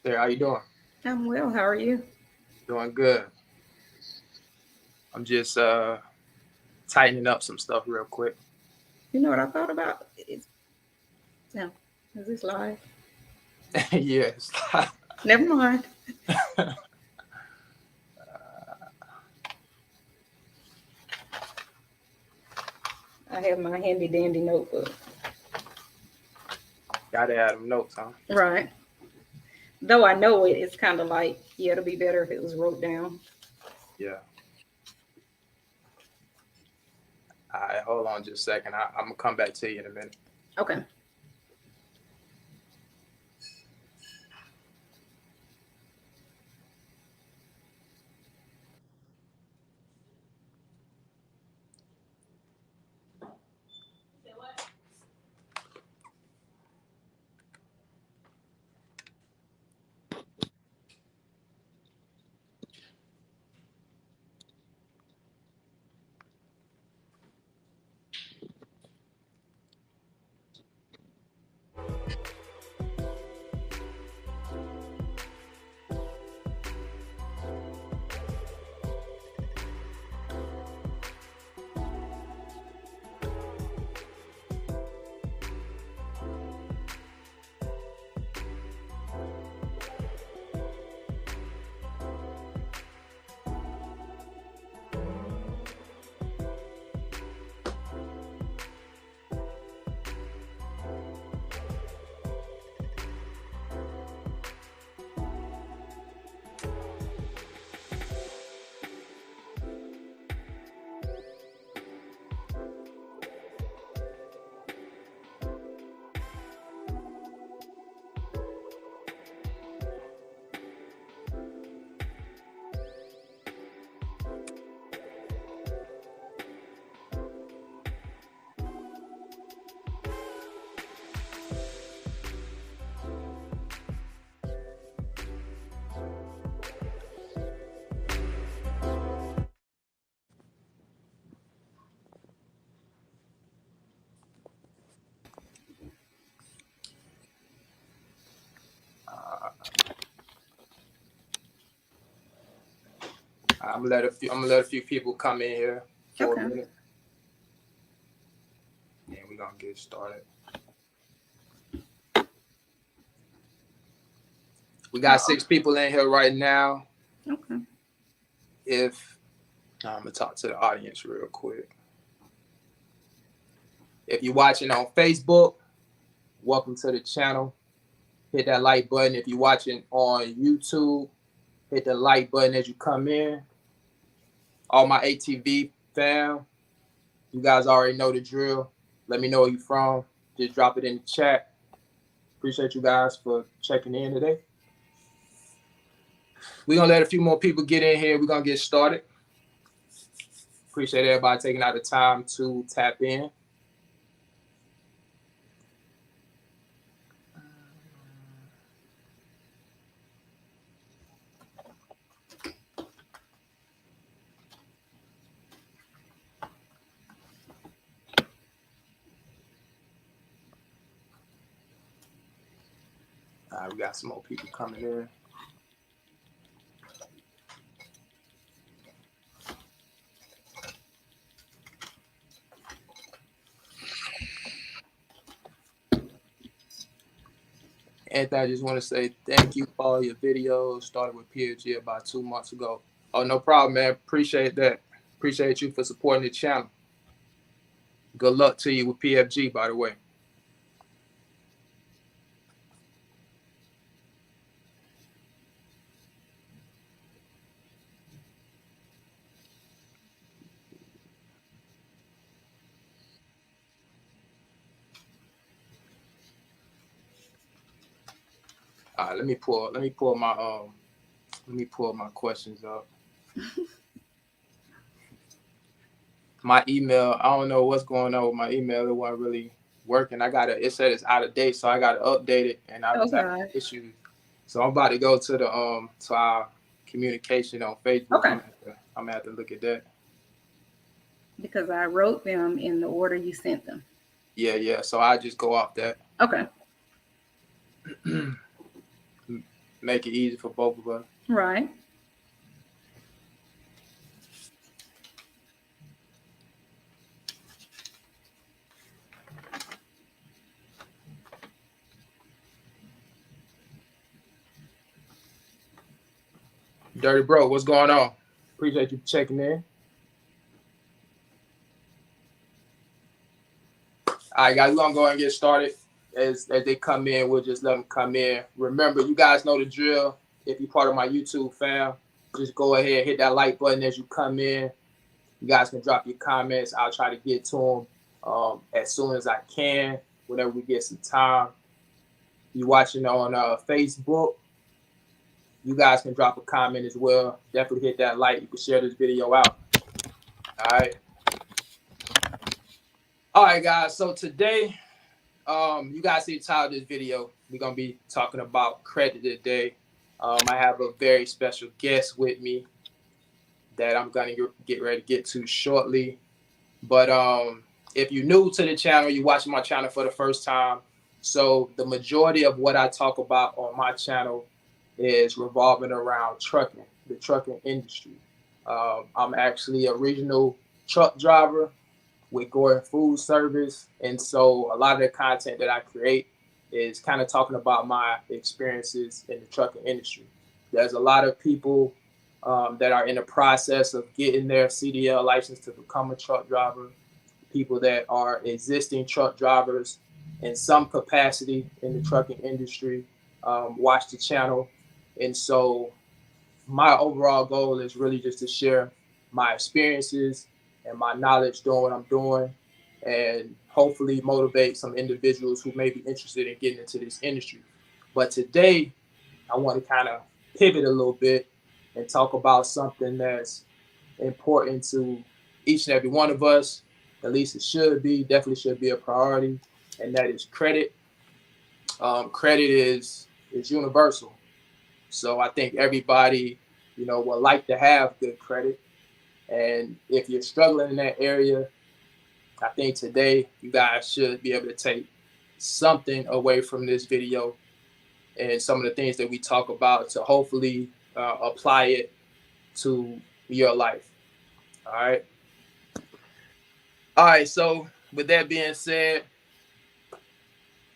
Hey, how you doing? I'm well. How are you? Doing good. I'm just tightening up some stuff real quick. You know what I thought about? Now, is this live? Yes. Never mind. I have my handy dandy notebook. Gotta add them notes, huh? Right. Though I know it, it's kind of like, yeah, it'll be better if it was wrote down. Yeah. All right, hold on just a second. I'm gonna come back to you in a minute. Okay. Uh, I'm gonna let a few people come in here for a Okay. minute, and we're gonna get started. We got Oh, 6 people in here right now. okay. If I'm gonna talk to the audience real quick. If you're watching on Facebook, welcome to the channel. Hit that like button. If you're watching on YouTube, hit the like button as you come in. All my ATV fam, you guys already know the drill. Let me know where you're from. Just drop it in the chat. Appreciate you guys for checking in today. We're going to let a few more people get in here. We're going to get started. Appreciate everybody taking out the time to tap in. All right, we got some more people coming in. Anthony, I just want to say thank you for all your videos. Started with PFG about 2 months ago. Oh, no problem, man. Appreciate that. Appreciate you for supporting the channel. Good luck to you with PFG, by the way. All right, let me pull my questions up. My email, I don't know what's going on with my email. It wasn't really working. It said it's out of date, so I gotta update it, and I Oh was having gosh. issues. So I'm about to go to to our communication on Facebook. Okay. I'm gonna have to look at that. Because I wrote them in the order you sent them. Yeah. So I just go off that. Okay. make it easy for both of us. Right. Dirty Bro, what's going on? Appreciate you checking in. All right, guys, we're going to go ahead and get started. As they come in, we'll just let them come in. Remember, you guys know the drill. If you're part of my YouTube fam, just go ahead, hit that like button as you come in. You guys can drop your comments. I'll try to get to them as soon as I can, whenever we get some time. You watching on Facebook, you guys can drop a comment as well. Definitely hit that like. You can share this video out. All right. All right, guys. So today, you guys see the title of this video. We're going to be talking about credit today. I have a very special guest with me that I'm going to get ready to get to shortly. But if you're new to the channel, you're watching my channel for the first time. So the majority of what I talk about on my channel is revolving around trucking, the trucking industry. I'm actually a regional truck driver with Gordon Food Service. And so a lot of the content that I create is kind of talking about my experiences in the trucking industry. There's a lot of people that are in the process of getting their CDL license to become a truck driver, people that are existing truck drivers in some capacity in the trucking industry, watch the channel. And so my overall goal is really just to share my experiences and my knowledge doing what I'm doing, and hopefully motivate some individuals who may be interested in getting into this industry. But today, I want to kind of pivot a little bit and talk about something that's important to each and every one of us. At least it should be, definitely should be a priority, and that is credit. Credit is universal. So I think everybody, would like to have good credit. And if you're struggling in that area, I think today you guys should be able to take something away from this video and some of the things that we talk about to hopefully apply it to your life. All right. All right. So with that being said,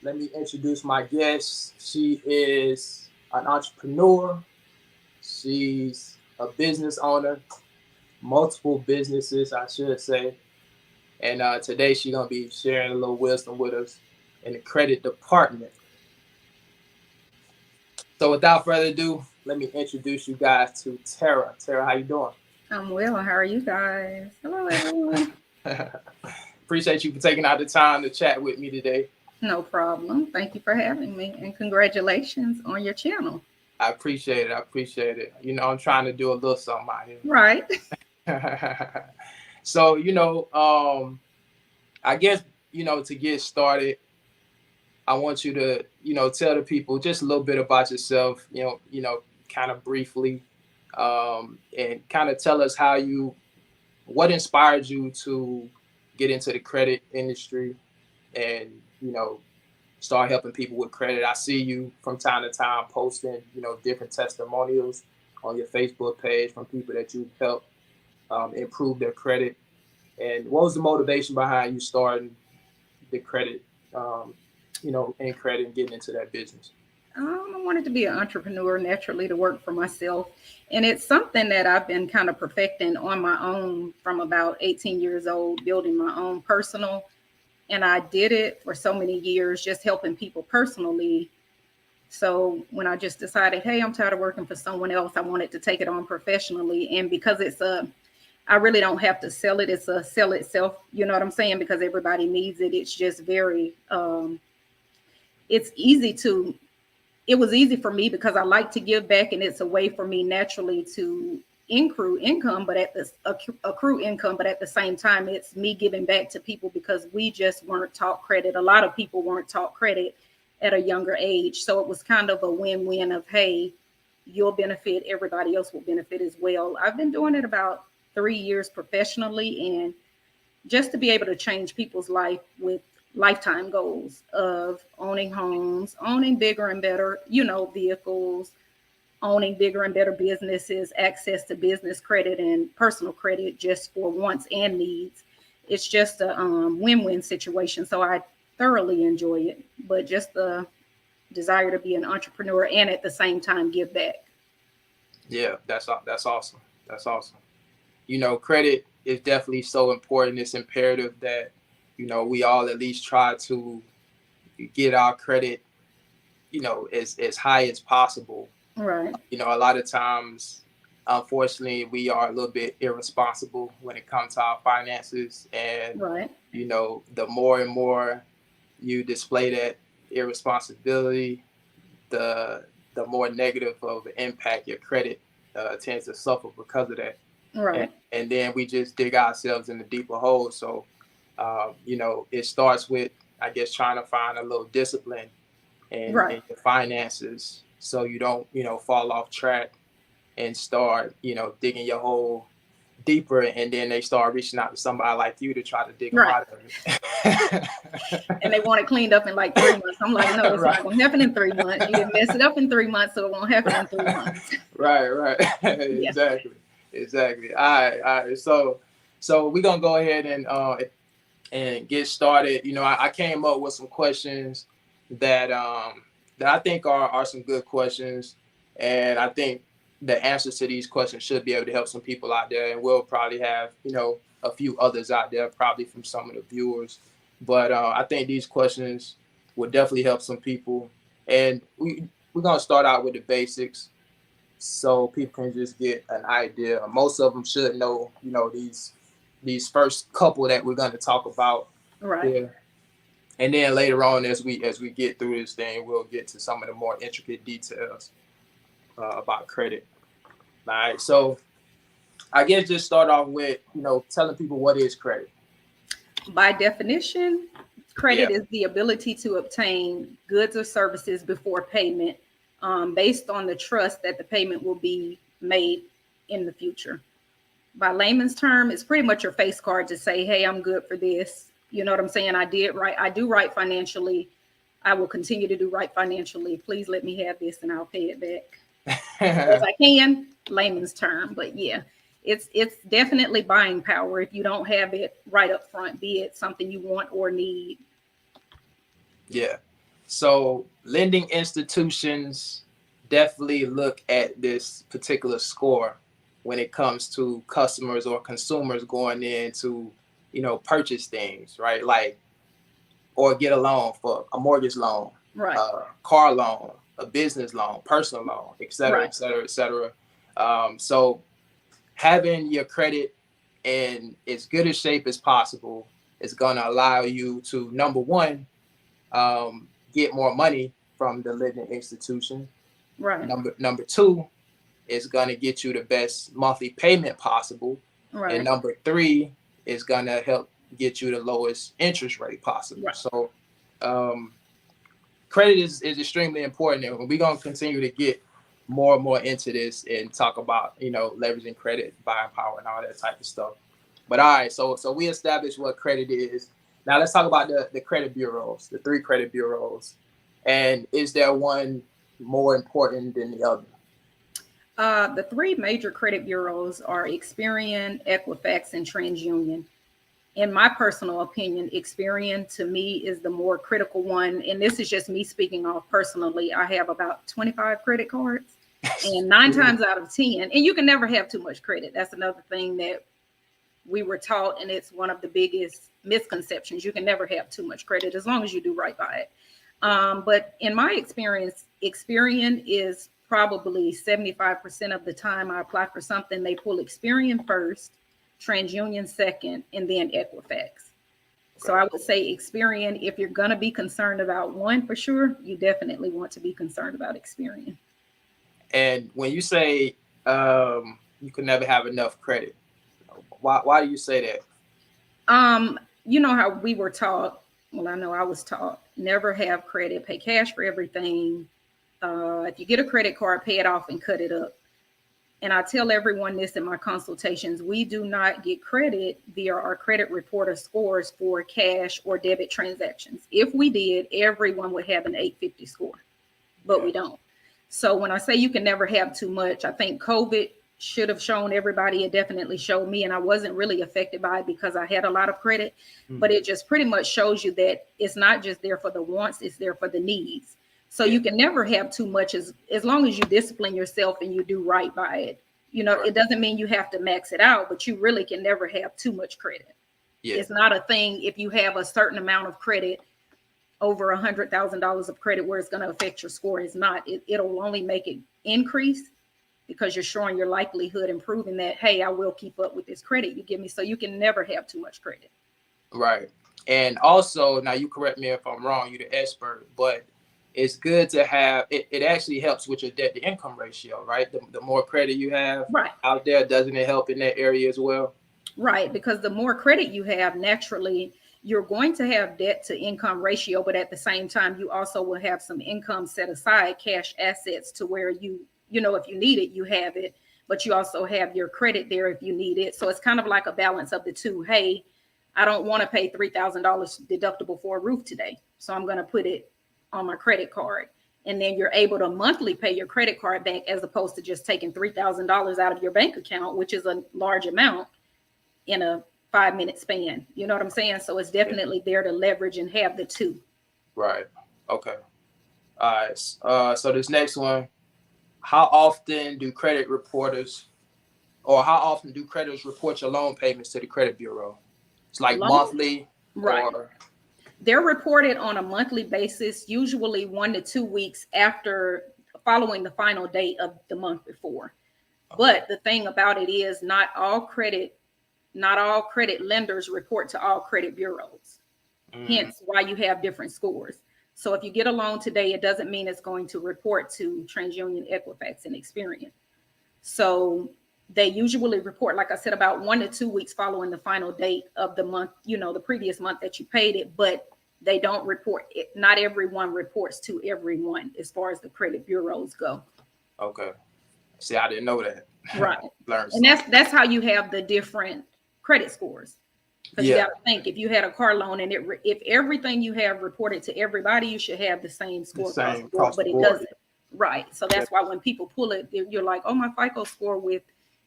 let me introduce my guest. She is an entrepreneur. She's a business owner, multiple businesses, I should say. And today she's going to be sharing a little wisdom with us in the credit department. So without further ado, let me introduce you guys to Tara. Tara, how you doing? I'm well. How are you guys? Hello, everyone. Appreciate you for taking out the time to chat with me today. No problem. Thank you for having me, and congratulations on your channel. I appreciate it. I'm trying to do a little something out here. Right. So, I guess, to get started, I want you to, tell the people just a little bit about yourself, kind of briefly, and kind of tell us what inspired you to get into the credit industry and, start helping people with credit. I see you from time to time posting, different testimonials on your Facebook page from people that you've helped improve their credit. And what was the motivation behind you starting the credit, in credit and getting into that business? I wanted to be an entrepreneur naturally, to work for myself. And it's something that I've been kind of perfecting on my own from about 18 years old, building my own personal. And I did it for so many years, just helping people personally. So when I just decided, hey, I'm tired of working for someone else, I wanted to take it on professionally. And because I really don't have to sell it. It's a sell itself. You know what I'm saying? Because everybody needs it. It's just very, it was easy for me because I like to give back, and it's a way for me naturally to accrue income, but at the same time, it's me giving back to people because we just weren't taught credit. A lot of people weren't taught credit at a younger age. So it was kind of a win-win of, hey, you'll benefit, everybody else will benefit as well. I've been doing it about 3 years professionally, and just to be able to change people's life with lifetime goals of owning homes, owning bigger and better, vehicles, owning bigger and better businesses, access to business credit and personal credit just for wants and needs. It's just a win-win situation. So I thoroughly enjoy it, but just the desire to be an entrepreneur and at the same time give back. Yeah, that's awesome. That's awesome. Credit is definitely so important. It's imperative that, we all at least try to get our credit, as high as possible. Right. A lot of times, unfortunately, we are a little bit irresponsible when it comes to our finances. And, right. The more and more you display that irresponsibility, the more negative of an impact your credit tends to suffer because of that. Right. And then we just dig ourselves in a deeper hole. So, it starts with, I guess, trying to find a little discipline in your finances so you don't, fall off track and start, digging your hole deeper, and then they start reaching out to somebody like you to try to dig them out of it. And they want it cleaned up in like 3 months. I'm like, no, it's not going to happen in 3 months. You didn't mess it up in 3 months, so it won't happen in 3 months. Right. Exactly. All right. So we're gonna go ahead and get started. I came up with some questions that I think are some good questions, and I think the answers to these questions should be able to help some people out there, and we'll probably have a few others out there, probably from some of the viewers. But I think these questions will definitely help some people, and we're gonna start out with the basics, so people can just get an idea. Most of them should know, these first couple that we're going to talk about. Right. Yeah. And then later on, as we get through this thing, we'll get to some of the more intricate details about credit. All right. So I guess just start off with, telling people what is credit. By definition, credit is the ability to obtain goods or services before payment, based on the trust that the payment will be made in the future. By layman's term, it's pretty much your face card to say, hey, I'm good for this. You know what I'm saying? I did right. I do right financially. I will continue to do right financially. Please let me have this and I'll pay it back as I can, layman's term. But yeah, it's definitely buying power if you don't have it right up front, be it something you want or need. Yeah. So lending institutions definitely look at this particular score when it comes to customers or consumers going in to, purchase things, right? Like, or get a loan for a mortgage loan, right? Car loan, a business loan, personal loan, et cetera, et cetera, et cetera. So having your credit in as good a shape as possible is going to allow you to, number one, get more money from the lending institution. Right. Number two is going to get you the best monthly payment possible. Right. And number three is going to help get you the lowest interest rate possible. Right. So credit is extremely important. And we're going to continue to get more and more into this and talk about, leveraging credit, buying power, and all that type of stuff. But all right, so we established what credit is. Now let's talk about the credit bureaus, the 3 credit bureaus. And is there one more important than the other? The 3 major credit bureaus are Experian, Equifax, and TransUnion. In my personal opinion, Experian to me is the more critical one. And this is just me speaking off personally. I have about 25 credit cards, and 9 times out of 10, and you can never have too much credit. That's another thing that we were taught, and it's one of the biggest misconceptions. You can never have too much credit as long as you do right by it. But in my experience, Experian is probably 75% of the time I apply for something, they pull Experian first, TransUnion second, and then Equifax. So I would say Experian, if you're going to be concerned about one for sure, you definitely want to be concerned about Experian. And when you say you can never have enough credit, why do you say that? You know how we were taught, well, I know I was taught, never have credit, pay cash for everything. If you get a credit card, pay it off and cut it up. And I tell everyone this in my consultations, we do not get credit via our credit reporter scores for cash or debit transactions. If we did, everyone would have an 850 score, but we don't. So when I say you can never have too much, I think COVID should have shown everybody. It definitely showed me, and I wasn't really affected by it because I had a lot of credit. But it just pretty much shows you that it's not just there for the wants, it's there for the needs. So you can never have too much as long as you discipline yourself and you do right by it. You know, it doesn't mean you have to max it out, but you really can never have too much credit. It's not a thing if you have a certain amount of credit, over $100,000 of credit, where it's going to affect your score. Is not. It'll only make it increase because you're showing your likelihood and proving that, hey, I will keep up with this credit you give me. So you can never have too much credit. Right. And also, now you correct me if I'm wrong, you're the expert, but it's good to have, it actually helps with your debt to income ratio, right? The more credit you have out there, doesn't it help in that area as well? Right. Because the more credit you have, naturally, you're going to have debt to income ratio, but at the same time, you also will have some income set aside, cash assets, to where you know, if you need it, you have it, but you also have your credit there if you need it. So it's kind of like a balance of the two. Hey, I don't want to pay $3,000 deductible for a roof today, so I'm going to put it on my credit card. And then you're able to monthly pay your credit card back, as opposed to just taking $3,000 out of your bank account, which is a large amount in a 5-minute span. You know what I'm saying? So it's definitely there to leverage and have the two. Right. Okay. All right. So this next one, how often do creditors report your loan payments to the credit bureau? It's like monthly, right? They're reported on a monthly basis, usually 1 to 2 weeks after following the final date of the month before. But the thing about it is, not all credit lenders report to all credit bureaus. Hence why you have different scores. So if you get a loan today, it doesn't mean it's going to report to TransUnion, Equifax, and Experian. So they usually report, like I said, about 1 to 2 weeks following the final date of the month, you know, the previous month that you paid it, but they don't report it. Not everyone reports to everyone as far as the credit bureaus go. Okay. See, I didn't know that. Right. And that's how you have the different credit scores. Because you got to think, if you had a car loan and if everything you have reported to everybody, you should have the same score, but it doesn't. Right. So that's why when people pull it, you're like, oh, my FICO score with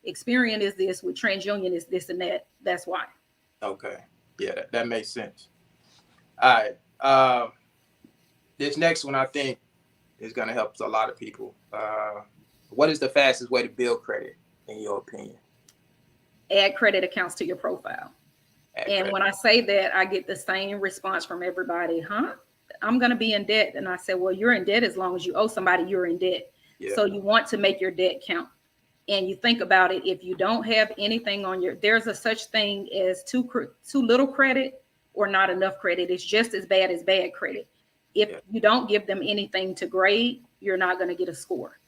Experian is this, with TransUnion is this and that. That's why. Okay. Yeah, that makes sense. All right. This next one, I think, is going to help a lot of people. What is the fastest way to build credit, in your opinion? Add credit accounts to your profile. And when I say that, I get the same response from everybody. I'm going to be in debt. And I said, well, you're in debt as long as you owe somebody, you're in debt. So you want to make your debt count. And you think about it, if you don't have anything on there's a such thing as too little credit or not enough credit. It's just as bad as bad credit. If you don't give them anything to grade, you're not going to get a score.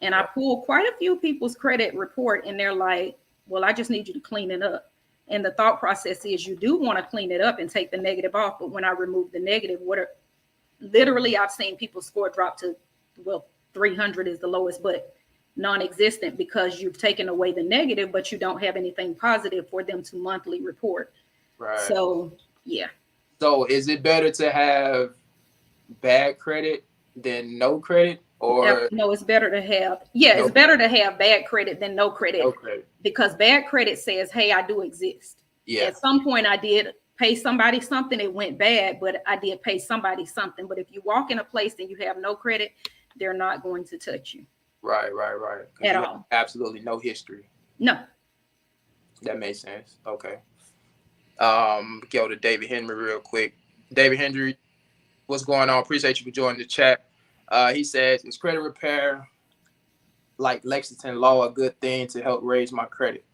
And I pulled quite a few people's credit report, and they're like, well, I just need you to clean it up. And the thought process is, you do want to clean it up and take the negative off. But when I remove the negative, literally I've seen people's score drop to, 300 is the lowest, but non-existent, because you've taken away the negative, but you don't have anything positive for them to monthly report. Right. So, yeah. So is it better to have bad credit than no credit? Or no, it's better to have, it's better to have bad credit than no credit. Because bad credit says, hey, I do exist. At some point I did pay somebody something, it went bad, but I did pay somebody something. But if you walk in a place and you have no credit, they're not going to touch you. Right. At all. Absolutely no history. No. That makes sense. Okay. Go to David Henry real quick. David Henry, what's going on? Appreciate you for joining the chat. He says, is credit repair like Lexington Law a good thing to help raise my credit?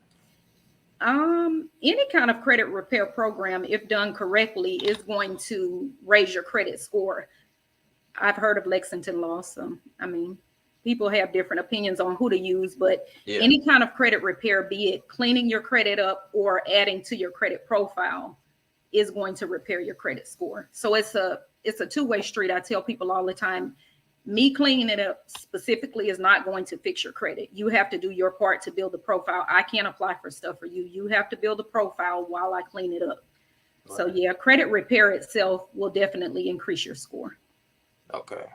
Any kind of credit repair program, if done correctly, is going to raise your credit score. I've heard of Lexington Law, so I mean, people have different opinions on who to use, but any kind of credit repair, be it cleaning your credit up or adding to your credit profile, is going to repair your credit score. So it's a two-way street. I tell people all the time, me cleaning it up specifically is not going to fix your credit. You have to do your part to build the profile. I can't apply for stuff for you. You have to build a profile while I clean it up. Right. So credit repair itself will definitely increase your score. Okay.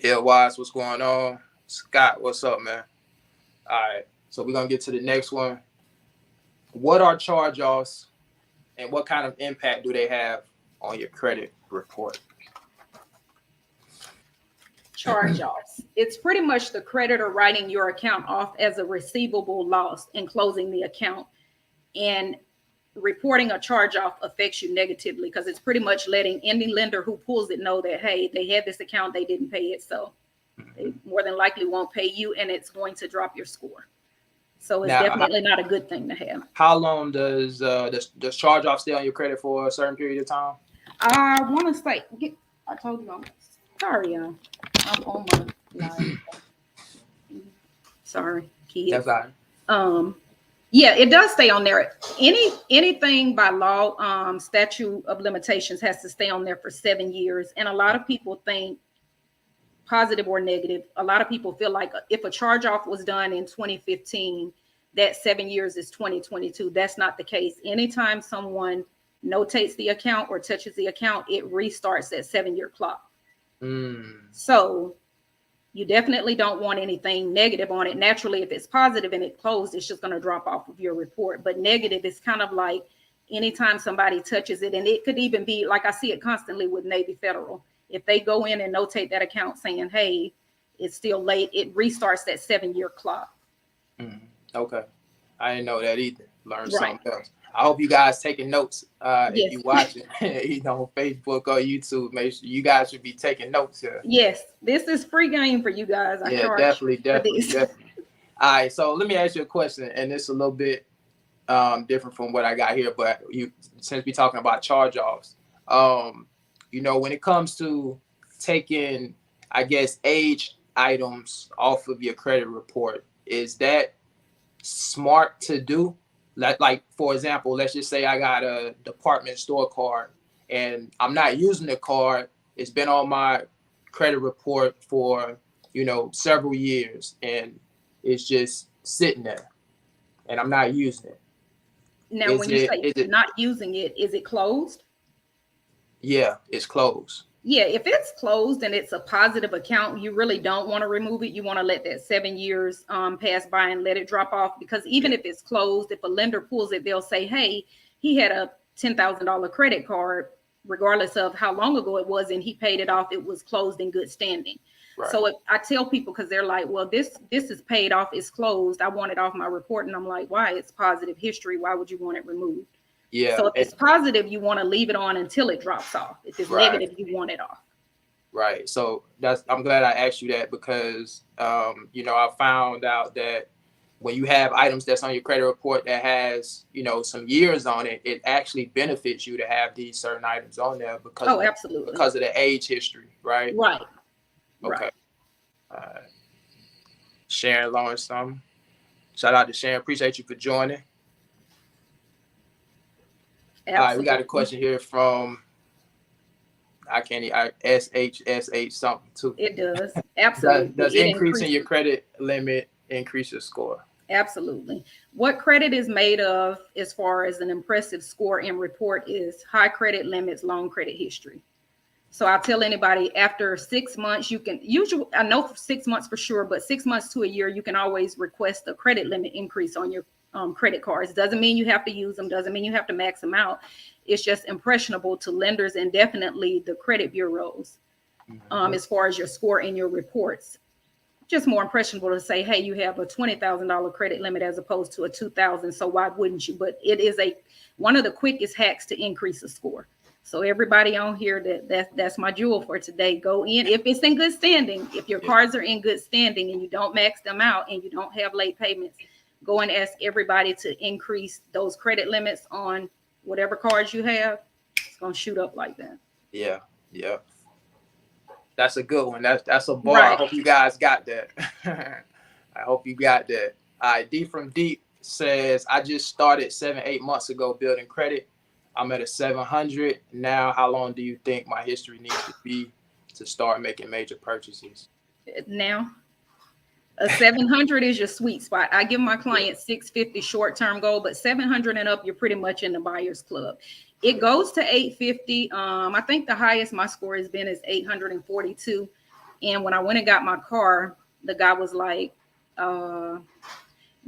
Wise, what's going on? Scott, what's up, man? All right, so we're gonna get to the next one. What are charge-offs, and what kind of impact do they have on your credit report? Charge-offs. It's pretty much the creditor writing your account off as a receivable loss and closing the account. And reporting a charge-off affects you negatively because it's pretty much letting any lender who pulls it know that, hey, they had this account, they didn't pay it, so they more than likely won't pay you, and it's going to drop your score. So it's definitely not a good thing to have. How long does charge-off stay on your credit for a certain period of time? I want to say, I told you, sorry, y'all. I'm on my line. Sorry, kids. That's all right. Yeah, it does stay on there. Anything by law, statute of limitations has to stay on there for 7 years. And a lot of people think positive or negative. A lot of people feel like if a charge off was done in 2015, that 7 years is 2022. That's not the case. Anytime someone notates the account or touches the account, it restarts that 7-year clock. So you definitely don't want anything negative on it. Naturally, if it's positive and it closed, it's just going to drop off of your report. But negative is kind of like anytime somebody touches it, and it could even be like I see it constantly with Navy Federal. If they go in and notate that account saying, hey, it's still late, it restarts that 7-year clock. Okay. I didn't know that either. Learned something else. I hope you guys taking notes. If you watching, on Facebook or YouTube, make sure you guys should be taking notes here. Yes, this is free game for you guys. Definitely. All right, so let me ask you a question, and it's a little bit different from what I got here, but since we're talking about charge-offs, when it comes to taking, I guess, age items off of your credit report, is that smart to do? Like, for example, let's just say I got a department store card and I'm not using the card. It's been on my credit report for, several years, and it's just sitting there and I'm not using it. Now, when you say not using it, is it closed? Yeah, it's closed. Yeah, if it's closed and it's a positive account, you really don't want to remove it. You want to let that 7 years pass by and let it drop off, because even if it's closed, if a lender pulls it, they'll say, hey, he had a $10,000 credit card, regardless of how long ago it was, and he paid it off. It was closed in good standing. Right. So I tell people, because they're like, well, this is paid off, it's closed, I want it off my report. And I'm like, why? It's positive history. Why would you want it removed? Yeah. So if it's positive, you want to leave it on until it drops off. If it's negative, you want it off. Right. So I'm glad I asked you that, because I found out that when you have items that's on your credit report that has some years on it, it actually benefits you to have these certain items on there because absolutely, because of the age history, right? Right. Okay. Right. Sharon Lawrence, shout out to Sharon. Appreciate you for joining. Absolutely. All right, we got a question here from SHSH something too. It does. Absolutely. Does increasing your credit limit increase your score? Absolutely. What credit is made of as far as an impressive score and report is high credit limits, long credit history. So I tell anybody after 6 months, you can usually, I know for 6 months for sure, but 6 months to a year, you can always request a credit limit increase on your credit cards. Doesn't mean you have to use them. Doesn't mean you have to max them out. It's just impressionable to lenders and definitely the credit bureaus as far as your score in your reports. Just more impressionable to say, hey, you have a $20,000 credit limit as opposed to a $2,000. So why wouldn't you? But it is one of the quickest hacks to increase a score. So everybody on here, that's my jewel for today. Go in if it's in good standing. If your cards are in good standing and you don't max them out and you don't have late payments, go and ask everybody to increase those credit limits on whatever cards you have. It's gonna shoot up like that. Yeah. That's a good one. That's a bar. Right. I hope you guys got that. I hope you got that. All right, D from Deep says, I just started 7-8 months ago building credit. I'm at a 700 now. How long do you think my history needs to be to start making major purchases? Now, a 700 is your sweet spot. I give my clients 650 short-term goal, but 700 and up, you're pretty much in the buyer's club. It goes to 850. I think the highest my score has been is 842. And when I went and got my car, the guy was like,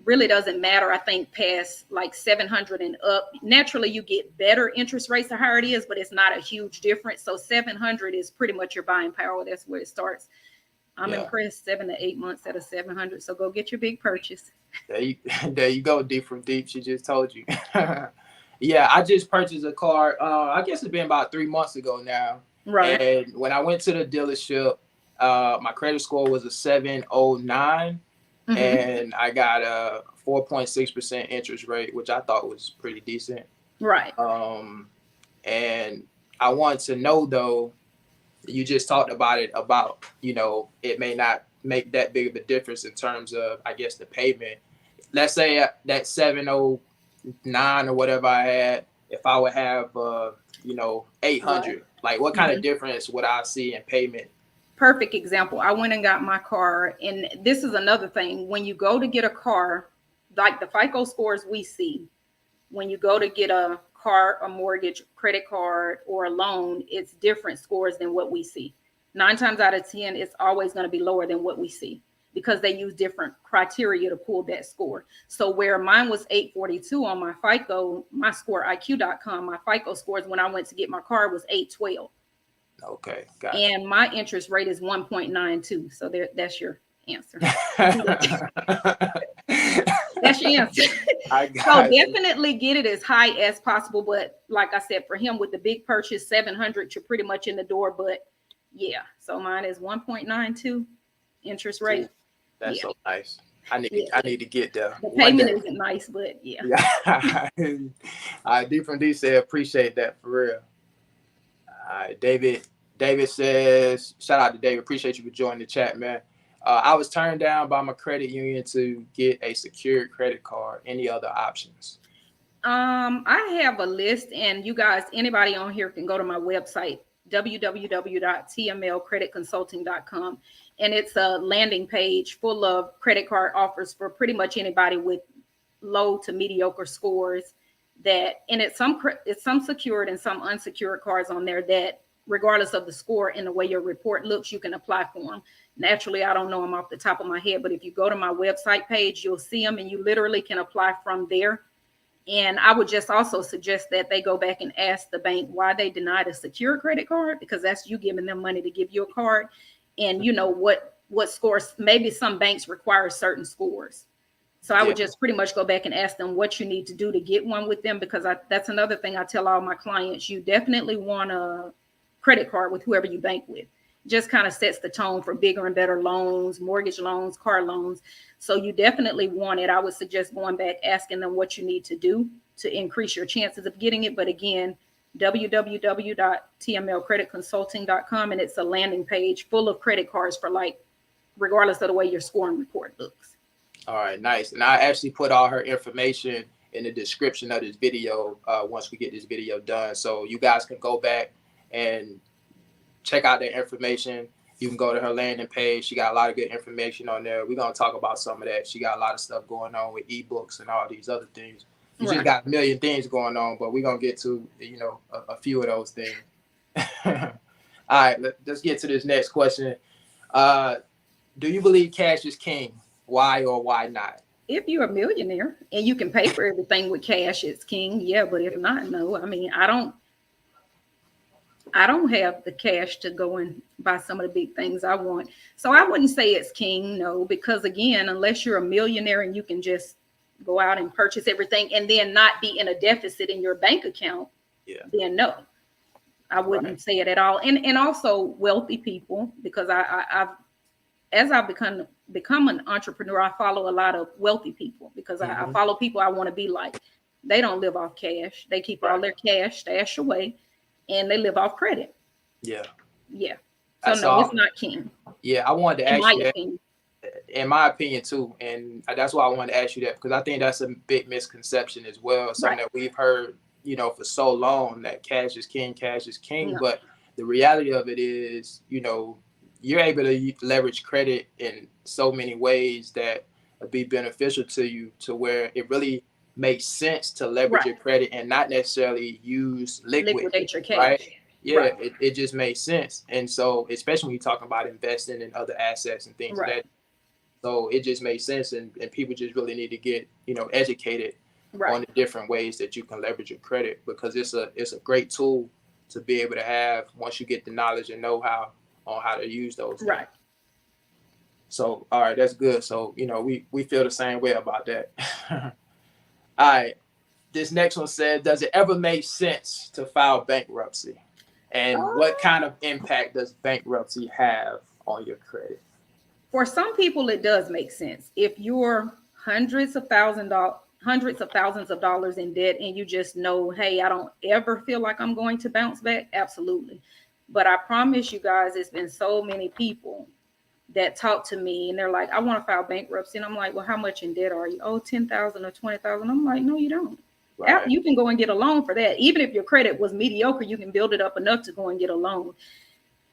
really doesn't matter. I think past like 700 and up, naturally you get better interest rates the higher it is, but it's not a huge difference. So 700 is pretty much your buying power. That's where it starts. I'm impressed. 7 to 8 months at a 700. So go get your big purchase. There you go. Deep from deep. She just told you. Yeah, I just purchased a car. I guess it's been about 3 months ago now. Right. And when I went to the dealership, my credit score was a 709. And I got a 4.6% interest rate, which I thought was pretty decent. Right. And I wanted to know, though, you just talked about it, about, it may not make that big of a difference in terms of, I guess, the payment. Let's say that 709 or whatever I had, if I would have, 800, like what kind of difference would I see in payment? Perfect example. I went and got my car, and this is another thing. When you go to get a car, like the FICO scores we see, when you go to get a car, a mortgage, credit card, or a loan, it's different scores than what we see. 9 times out of 10, it's always going to be lower than what we see because they use different criteria to pull that score. So where mine was 842 on my FICO, my score, IQ.com, my FICO scores when I went to get my car was 812. Okay, got it. And my interest rate is 1.92. So that's your answer. That's your answer. So definitely get it as high as possible. But like I said, for him with the big purchase, 700, you're pretty much in the door. But yeah, so mine is 1.92 interest rate. That's so nice. I need to get there. The payment isn't nice, but yeah. D from D said, appreciate that for real. David says, shout out to David. Appreciate you for joining the chat, man. I was turned down by my credit union to get a secured credit card. Any other options? I have a list, and you guys, anybody on here can go to my website, www.tmlcreditconsulting.com. And it's a landing page full of credit card offers for pretty much anybody with low to mediocre scores. And it's some secured and some unsecured cards on there that, regardless of the score and the way your report looks, you can apply for them. Naturally, I don't know them off the top of my head, but if you go to my website page, you'll see them, and you literally can apply from there. And I would just also suggest that they go back and ask the bank why they denied a secure credit card, because that's you giving them money to give you a card. And you know what scores, maybe some banks require certain scores. So I would just pretty much go back and ask them what you need to do to get one with them, because that's another thing I tell all my clients. You definitely want a credit card with whoever you bank with. Just kind of sets the tone for bigger and better loans, mortgage loans, car loans. So you definitely want it. I would suggest going back, asking them what you need to do to increase your chances of getting it. But again, www.tmlcreditconsulting.com, and it's a landing page full of credit cards for, like, regardless of the way your scoring report looks. All right, nice. And I actually put all her information in the description of this video once we get this video done. So you guys can go back and check out that information. You can go to her landing page. She got a lot of good information on there. We're going to talk about some of that. She got a lot of stuff going on with ebooks and all these other things. She's got a million things going on, but we're going to get to, a few of those things. All right, let's get to this next question. Do you believe cash is king? Why or why not? If you're a millionaire and you can pay for everything with cash, it's king. Yeah, but if not, no. I mean, I don't have the cash to go and buy some of the big things I want. So I wouldn't say it's king, no, because again, unless you're a millionaire and you can just go out and purchase everything and then not be in a deficit in your bank account, then no, I wouldn't say it at all. And also wealthy people, because I've become an entrepreneur, I follow a lot of wealthy people because I follow people I want to be like. They don't live off cash. They keep all their cash stashed away, and they live off credit. Yeah. So no, it's not king. Yeah, I wanted to ask you that. In my opinion too, and that's why I wanted to ask you that, because I think that's a big misconception as well. Something that we've heard, for so long, that cash is king. No. But the reality of it is, you're able to leverage credit in so many ways that would be beneficial to you, to where it really makes sense to leverage your credit and not necessarily use liquidate your cash. Right? Yeah, Right. it just made sense. And so, especially when you're talking about investing in other assets and things of Right. that, so it just made sense. And people just really need to get, educated Right. on the different ways that you can leverage your credit, because it's a great tool to be able to have once you get the knowledge and know-how on how to use those things. Right. So, all right, that's good. So, we feel the same way about that. All right. This next one said, does it ever make sense to file bankruptcy? And what kind of impact does bankruptcy have on your credit? For some people, it does make sense. If you're hundreds of thousands of dollars in debt and you just know, hey, I don't ever feel like I'm going to bounce back, absolutely. But I promise you guys, it's been so many people that talk to me and they're like, I want to file bankruptcy. And I'm like, well, how much in debt are you? Oh, 10,000 or 20,000. I'm like, no, you don't. Right. You can go and get a loan for that. Even if your credit was mediocre, you can build it up enough to go and get a loan.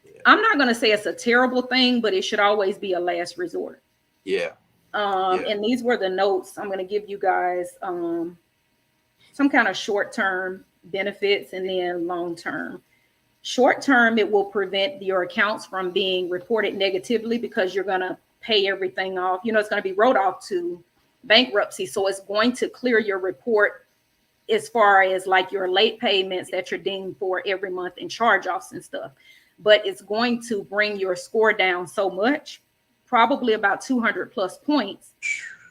Yeah. I'm not going to say it's a terrible thing, but it should always be a last resort. Yeah. And these were the notes. I'm going to give you guys some kind of short-term benefits and then long-term. Short-term, it will prevent your accounts from being reported negatively because you're going to pay everything off. It's going to be wrote off to bankruptcy. So it's going to clear your report as far as like your late payments that you're deemed for every month and charge-offs and stuff. But it's going to bring your score down so much, probably about 200 plus points.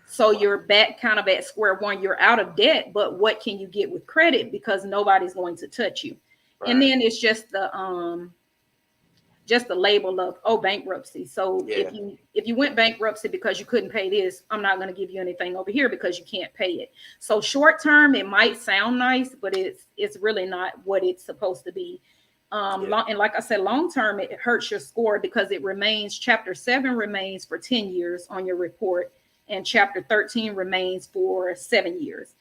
So you're back kind of at square one. You're out of debt, but what can you get with credit? Because nobody's going to touch you. Right. And then it's just the label of bankruptcy. So if you went bankruptcy because you couldn't pay this, I'm not going to give you anything over here because you can't pay it. So short term, it might sound nice, but it's really not what it's supposed to be. And like I said, long term, it hurts your score because Chapter 7 remains for 10 years on your report, and Chapter 13 remains for 7 years,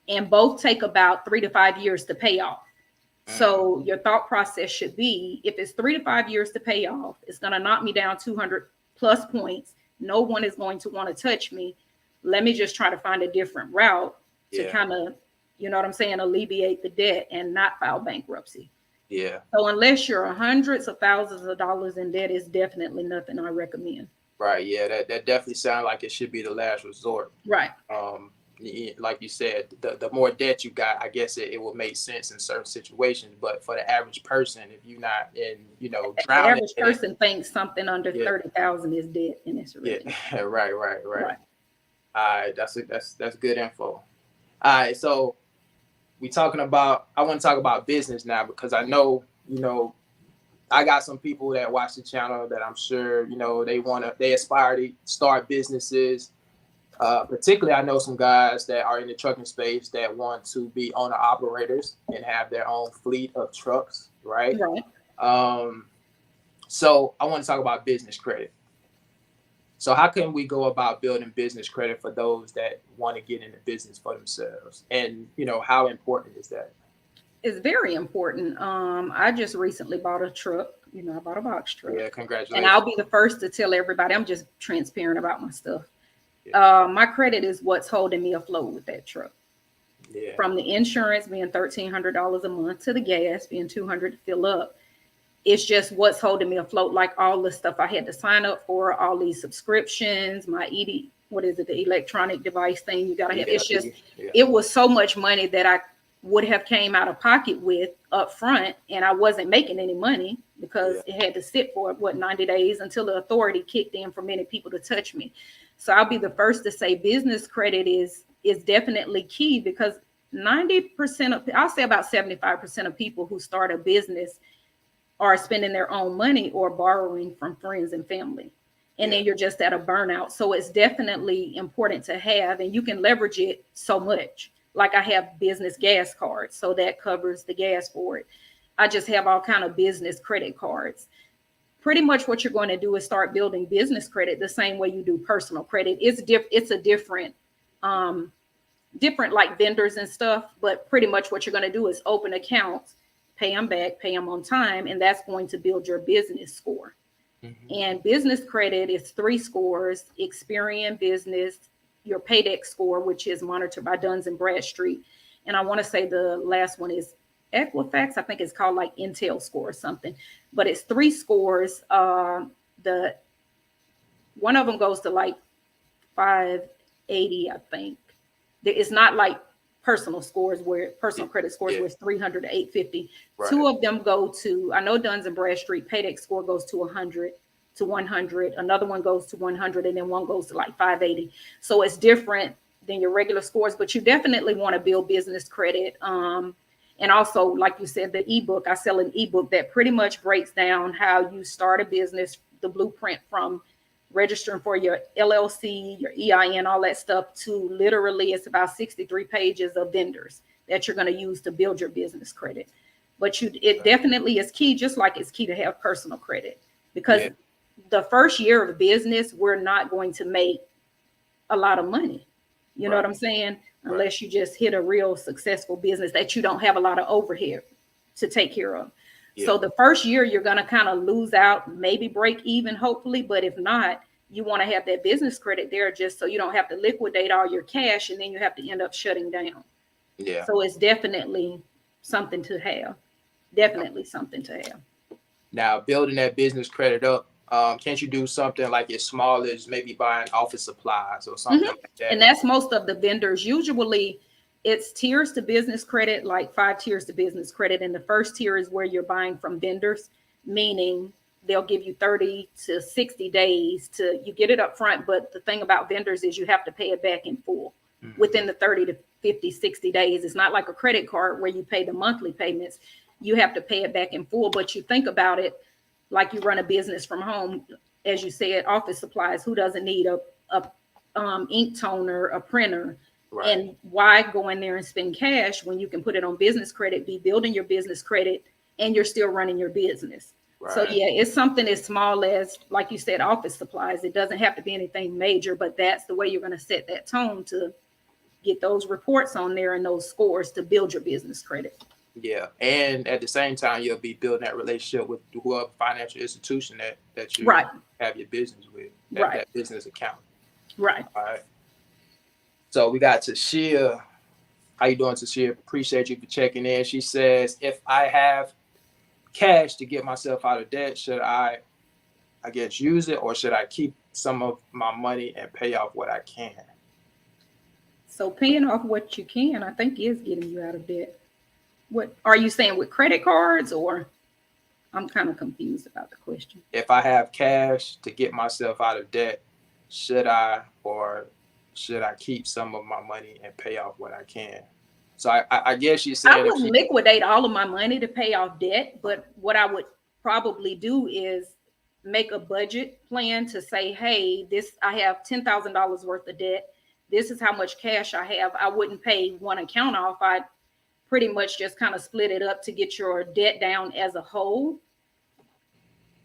and both take about 3 to 5 years to pay off. So your thought process should be, if it's 3 to 5 years to pay off, it's going to knock me down 200 plus points. No one is going to want to touch me. Let me just try to find a different route to kind of, alleviate the debt and not file bankruptcy. Yeah. So unless you're hundreds of thousands of dollars in debt, it's definitely nothing I recommend. Right. Yeah. That definitely sounds like it should be the last resort. Right. Like you said, the more debt you got, I guess it will make sense in certain situations. But for the average person, if you're not in, drowning, the average person thinks something under 30,000 is debt, and it's really Right. All right, that's good info. All right, so I want to talk about business now, because I know, I got some people that watch the channel that I'm sure, they aspire to start businesses. Particularly, I know some guys that are in the trucking space that want to be owner operators and have their own fleet of trucks, right? Right. So I want to talk about business credit. So how can we go about building business credit for those that want to get into business for themselves? And, how important is that? It's very important. I just recently bought a truck. I bought a box truck. Yeah, congratulations. And I'll be the first to tell everybody, I'm just transparent about my stuff. My credit is what's holding me afloat with that truck. Yeah. From the insurance being $1,300 a month to the gas being $200 to fill up. It's just what's holding me afloat. Like all the stuff I had to sign up for, all these subscriptions, my the electronic device thing you gotta have. It's just it was so much money that I would have came out of pocket with up front, and I wasn't making any money because it had to sit for 90 days until the authority kicked in for many people to touch me. So I'll be the first to say business credit is definitely key, because 90% of, I'll say about 75% of people who start a business are spending their own money or borrowing from friends and family. And then you're just at a burnout. So it's definitely important to have, and you can leverage it so much. Like I have business gas cards, so that covers the gas for it. I just have all kind of business credit cards. Pretty much what you're going to do is start building business credit the same way you do personal credit. It's a different like vendors and stuff, but pretty much what you're going to do is open accounts, pay them back, pay them on time, and that's going to build your business score. Mm-hmm. And business credit is 3 scores: Experian Business, your Paydex score, which is monitored by Duns and Bradstreet, and I want to say the last one is Equifax, I think it's called like Intel score or something, but it's 3 scores. The one of them goes to like 580, I think. It's not like personal scores where personal credit scores where it's 300 to 850. Right. 2 of them go to, I know Duns and Bradstreet Paydex score goes to 100 to 100. Another one goes to 100, and then one goes to like 580. So it's different than your regular scores, but you definitely want to build business credit. And also, like you said, the ebook, I sell an ebook that pretty much breaks down how you start a business, the blueprint from registering for your LLC, your EIN, all that stuff, to literally it's about 63 pages of vendors that you're going to use to build your business credit. But it definitely is key, just like it's key to have personal credit, because the first year of business, we're not going to make a lot of money. You know what I'm saying? Unless you just hit a real successful business that you don't have a lot of overhead to take care of. So the first year you're going to kind of lose out, maybe break even, hopefully. But if not, you want to have that business credit there just so you don't have to liquidate all your cash and then you have to end up shutting down. Yeah. So it's definitely something to have. Definitely something to have. Now, building that business credit up, can't you do something like as small as maybe buying office supplies or something like that? And that's most of the vendors. Usually it's tiers to business credit, like 5 tiers to business credit. And the first tier is where you're buying from vendors, meaning they'll give you 30 to 60 days to, you get it up front. But the thing about vendors is you have to pay it back in full within the 30 to 50, 60 days. It's not like a credit card where you pay the monthly payments. You have to pay it back in full. But you think about it like you run a business from home, as you said, office supplies. Who doesn't need a ink toner, a printer? Right. And why go in there and spend cash when you can put it on business credit, be building your business credit, and you're still running your business? Right. So yeah, it's something as small as, like you said, office supplies. It doesn't have to be anything major, but that's the way you're going to set that tone to get those reports on there and those scores to build your business credit. Yeah, and at the same time, you'll be building that relationship with whoever financial institution that you have your business with, that business account. Right. All right. So we got Tashia. How you doing, Tashia? Appreciate you for checking in. She says, if I have cash to get myself out of debt, should I guess, use it, or should I keep some of my money and pay off what I can? So paying off what you can, I think, is getting you out of debt. What are you saying, with credit cards, or? I'm kind of confused about the question. If I have cash to get myself out of debt, should I keep some of my money and pay off what I can? So I guess you said I wouldn't liquidate all of my money to pay off debt, but what I would probably do is make a budget plan to say, hey, I have $10,000 worth of debt. This is how much cash I have. I wouldn't pay one account off. I'd pretty much just kind of split it up to get your debt down as a whole,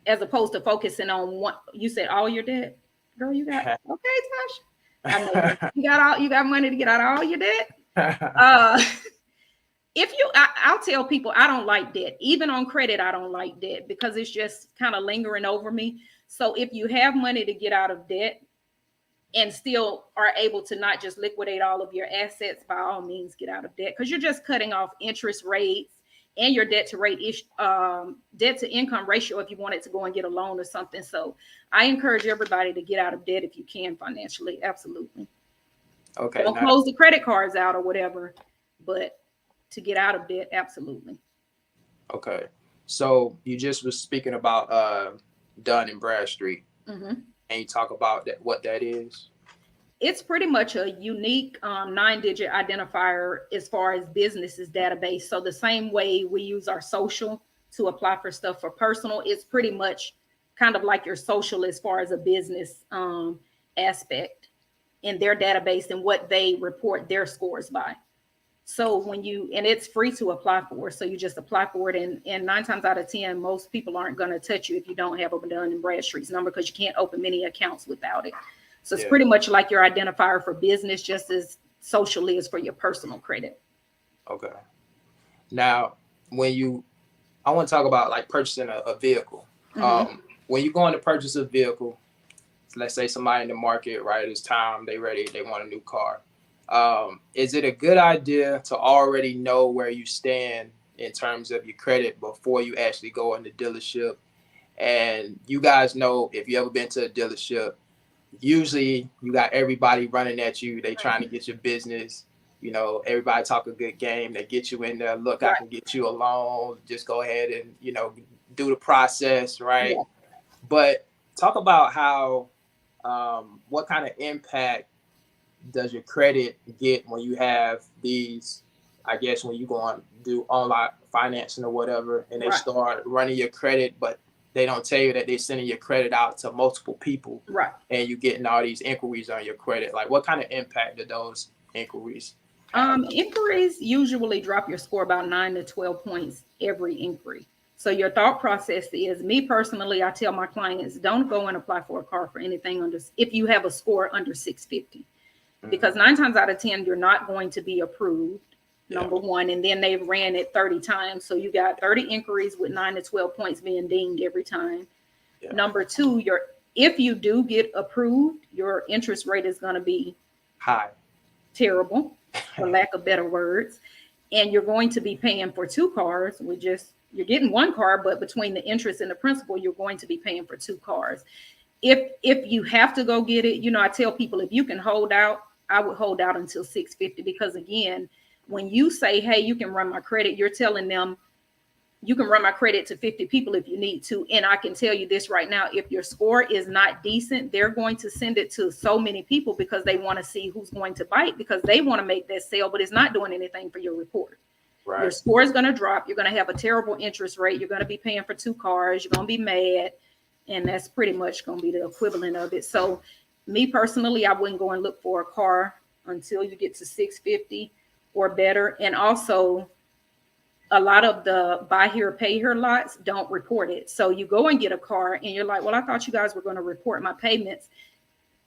as opposed to focusing on one. You said all your debt, girl. You got okay, Tosh. I know you got money to get out of all your debt. I'll tell people I don't like debt. Even on credit, I don't like debt because it's just kind of lingering over me. So if you have money to get out of debt and still are able to not just liquidate all of your assets, by all means, get out of debt, because you're just cutting off interest rates and your debt to income ratio if you wanted to go and get a loan or something. So I encourage everybody to get out of debt if you can financially. Absolutely. Okay. Don't close the credit cards out or whatever, but to get out of debt, absolutely. Okay. So you just was speaking about Dun and Bradstreet. Mm-hmm. And you talk about what that is? It's pretty much a unique 9-digit identifier as far as businesses database. So the same way we use our social to apply for stuff for personal, it's pretty much kind of like your social as far as a business aspect in their database and what they report their scores by. So and it's free to apply for. So you just apply for it. And 9 times out of 10, most people aren't going to touch you if you don't have a Dun and Bradstreet's number, because you can't open many accounts without it. So it's pretty much like your identifier for business, just as socially as for your personal credit. Okay. Now, I want to talk about like purchasing a vehicle. Mm-hmm. When you're going to purchase a vehicle, let's say somebody in the market, right? It's time, they ready, they want a new car. Is it a good idea to already know where you stand in terms of your credit before you actually go in the dealership. And you guys know, if you ever been to a dealership, usually you got everybody running at you. They trying to get your business. You know, everybody talk a good game. They get you in there. Look, I can get you a loan. Just go ahead and, you know, do the process, right? Yeah. But talk about how, what kind of impact does your credit get when you have these, I guess, when you go on do online financing or whatever, and they start running your credit, but they don't tell you that they're sending your credit out to multiple people, Right. and you getting all these inquiries on your credit. Like, what kind of impact do those inquiries have? Inquiries usually drop your score about 9 to 12 points every inquiry. So your thought process is, me personally, I tell my clients, don't go and apply for a car for anything under, if you have a score under 650, because 9 times out of 10, you're not going to be approved. Number one, and then they've ran it 30 times. So you got 30 inquiries with 9 to 12 points being dinged every time. Number two, if you do get approved, your interest rate is going to be high, terrible, for lack of better words. And you're going to be paying for 2 cars. You're getting 1 car, but between the interest and the principal, you're going to be paying for 2 cars. If you have to go get it, you know, I tell people, if you can hold out, I would hold out until 650, because again, when you say, hey, you can run my credit, you're telling them you can run my credit to 50 people if you need to. And I can tell you this right now, if your score is not decent, they're going to send it to so many people because they want to see who's going to bite, because they want to make that sale, but it's not doing anything for your report. Right. Your score is going to drop. You're going to have a terrible interest rate. You're going to be paying for 2 cars. You're going to be mad. And that's pretty much going to be the equivalent of it. So me personally, I wouldn't go and look for a car until you get to 650 or better. And also, a lot of the buy here, pay here lots don't report it. So you go and get a car and you're like, well, I thought you guys were going to report my payments.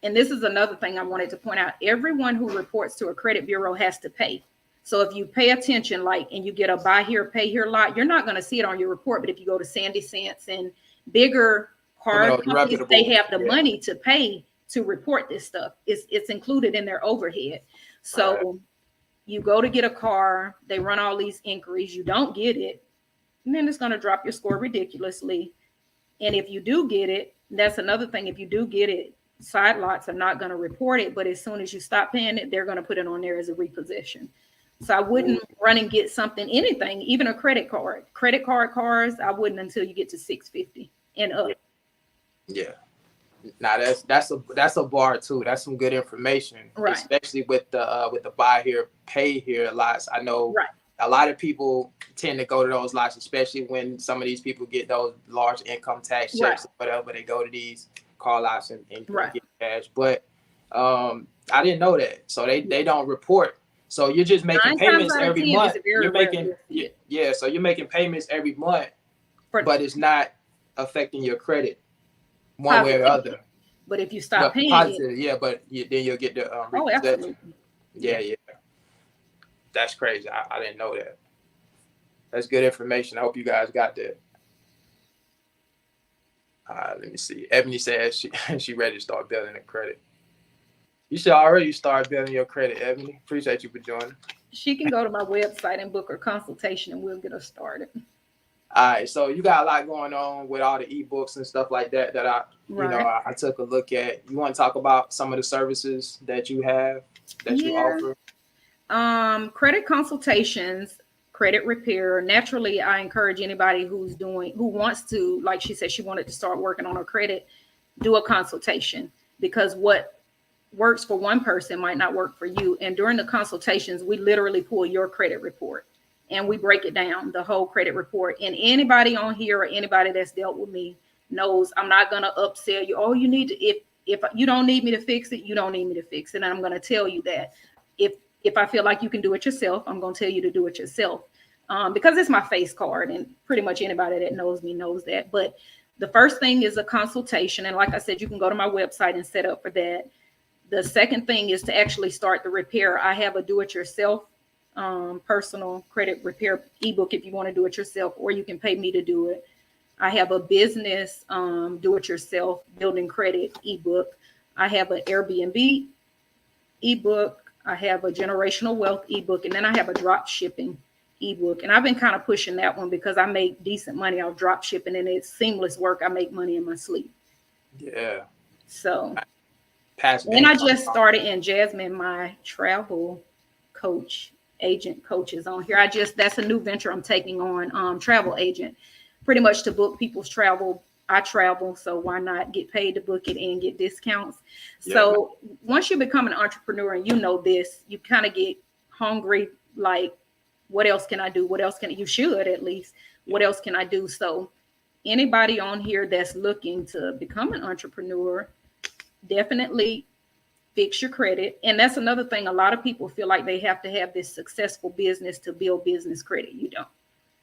And this is another thing I wanted to point out. Everyone who reports to a credit bureau has to pay. So if you pay attention, and you get a buy here, pay here lot, you're not going to see it on your report. But if you go to Sandy Sense and bigger car companies, they have the money to pay to report this stuff. It's included in their overhead. So you go to get a car, they run all these inquiries, you don't get it, and then it's going to drop your score ridiculously. And if you do get it, that's another thing. If you do get it, side lots are not going to report it, but as soon as you stop paying it, they're going to put it on there as a repossession. So I wouldn't run and get something, anything, even a credit card. Credit card cars, I wouldn't until you get to 650 and up. Yeah. Now that's a bar too. That's some good information, especially with the buy here, pay here lots. I know a lot of people tend to go to those lots, especially when some of these people get those large income tax checks or whatever. They go to these car lots and get cash. But I didn't know that, so they don't report. So you're just making payments every month. You're making so you're making payments every month, but it's not affecting your credit one way or other. But if you stop paying it, but then you'll get the absolutely. Yeah. That's crazy. I didn't know that. That's good information. I hope you guys got that. Let me see. Ebony says she ready to start building a credit. You should already start building your credit, Ebony. Appreciate you for joining. She can go to my website and book her consultation, and we'll get her started. All right, so you got a lot going on with all the ebooks and stuff like that I took a look at. You want to talk about some of the services that you have, that you offer? Credit consultations, credit repair. Naturally, I encourage anybody who wants to, like she said, she wanted to start working on her credit, do a consultation, because what works for one person might not work for you. And during the consultations, we literally pull your credit report and we break it down, the whole credit report. And anybody on here or anybody that's dealt with me knows I'm not going to upsell you. Oh, you need to, if you don't need me to fix it, you don't need me to fix it. And I'm going to tell you that if I feel like you can do it yourself, I'm going to tell you to do it yourself, because it's my face card, and pretty much anybody that knows me knows that. But the first thing is a consultation. And like I said, you can go to my website and set up for that. The second thing is to actually start the repair. I have a do-it-yourself personal credit repair ebook if you want to do it yourself, or you can pay me to do it. I have a business do-it-yourself building credit ebook. I have an Airbnb ebook. I have a generational wealth ebook, and then I have a drop shipping ebook. And I've been kind of pushing that one because I make decent money off drop shipping, and it's seamless work. I make money in my sleep. Yeah. So, Passive and I income. just started in Jasmine, my travel coach, agent coaches on here. That's a new venture I'm taking on, travel agent, pretty much to book people's travel. I travel, so why not get paid to book it and get discounts? Yeah. So once you become an entrepreneur and you know this, you kind of get hungry, like, what else can I do? What else you should at least, what else can I do? So anybody on here that's looking to become an entrepreneur, definitely fix your credit. And that's another thing. A lot of people feel like they have to have this successful business to build business credit. You don't.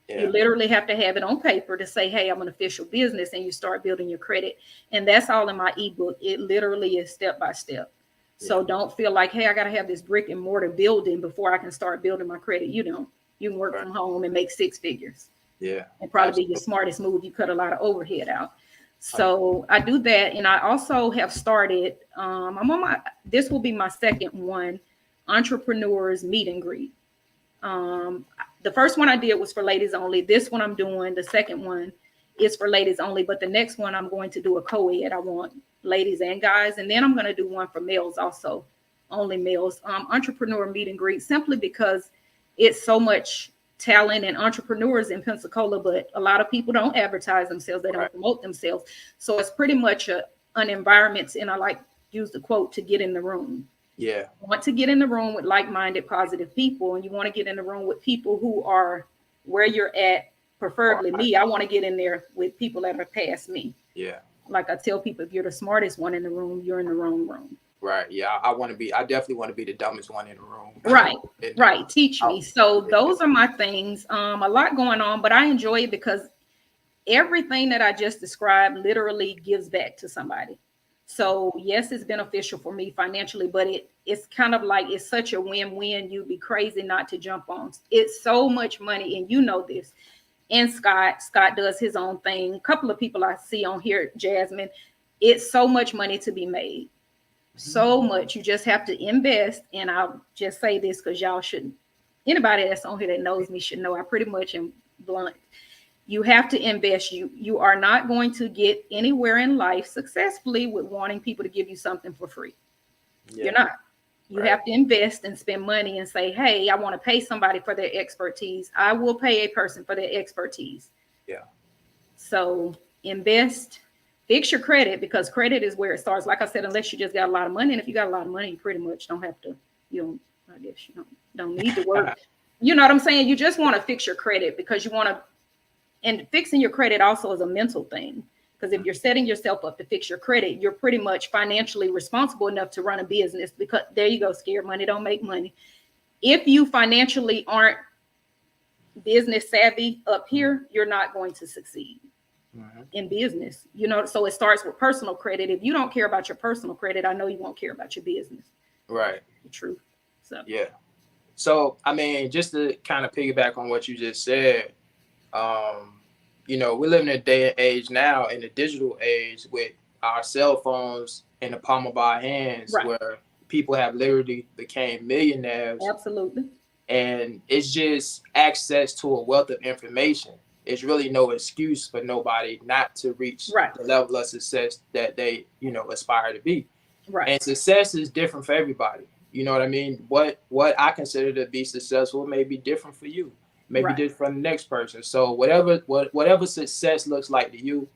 Yeah. You literally have to have it on paper to say, hey, I'm an official business, and you start building your credit. And that's all in my ebook. It literally is step by step. Yeah. So don't feel like, hey, I got to have this brick and mortar building before I can start building my credit. You don't. You can work from home and make 6 figures. Yeah. And probably be your smartest move. You cut a lot of overhead out. So I do that. And I also have started, this will be my second one, entrepreneurs meet and greet. The first one I did was for ladies only. This one I'm doing, the second one is for ladies only, but the next one I'm going to do a co-ed. I want ladies and guys. And then I'm going to do one for males also, only males. Entrepreneur meet and greet, simply because it's so much talent and entrepreneurs in Pensacola, but a lot of people don't advertise themselves. They don't promote themselves. So it's pretty much an environment, and I like use the quote, to get in the room. Yeah. You want to get in the room with like-minded, positive people, and you want to get in the room with people who are where you're at, preferably me. I want to get in there with people that are past me. Yeah. Like I tell people, if you're the smartest one in the room, you're in the wrong room. Right. Yeah. I definitely want to be the dumbest one in the room. Right. Right. Teach me. So those are my things. A lot going on, but I enjoy it because everything that I just described literally gives back to somebody. So yes, it's beneficial for me financially, but it's kind of like, it's such a win-win. You'd be crazy not to jump on. It's so much money, and you know this. And Scott does his own thing. A couple of people I see on here, Jasmine, it's so much money to be made. So much. You just have to invest. And I'll just say this because y'all shouldn't, anybody that's on here that knows me should know I pretty much am blunt. You have to invest. You are not going to get anywhere in life successfully with wanting people to give you something for free. Yeah. You're not. You have to invest and spend money and say, hey, I want to pay somebody for their expertise. I will pay a person for their expertise. Yeah. So invest, fix your credit, because credit is where it starts. Like I said, unless you just got a lot of money. And if you got a lot of money, you pretty much don't have to, I guess you don't need to work. You know what I'm saying? You just want to fix your credit because you want to. And fixing your credit also is a mental thing, because if you're setting yourself up to fix your credit, you're pretty much financially responsible enough to run a business, because there you go, scared money don't make money. If you financially aren't business savvy up here, you're not going to succeed in business. So it starts with personal credit. If you don't care about your personal credit, I know you won't care about your business. Right. The truth. So yeah. So I mean, just to kind of piggyback on what you just said, we live in a day and age now, in the digital age, with our cell phones in the palm of our hands, where people have literally became millionaires. Absolutely. And it's just access to a wealth of information. It's really no excuse for nobody not to reach the level of success that they, aspire to be. Right. And success is different for everybody. You know what I mean? What I consider to be successful may be different for you. Maybe different from the next person. So whatever success looks like to you,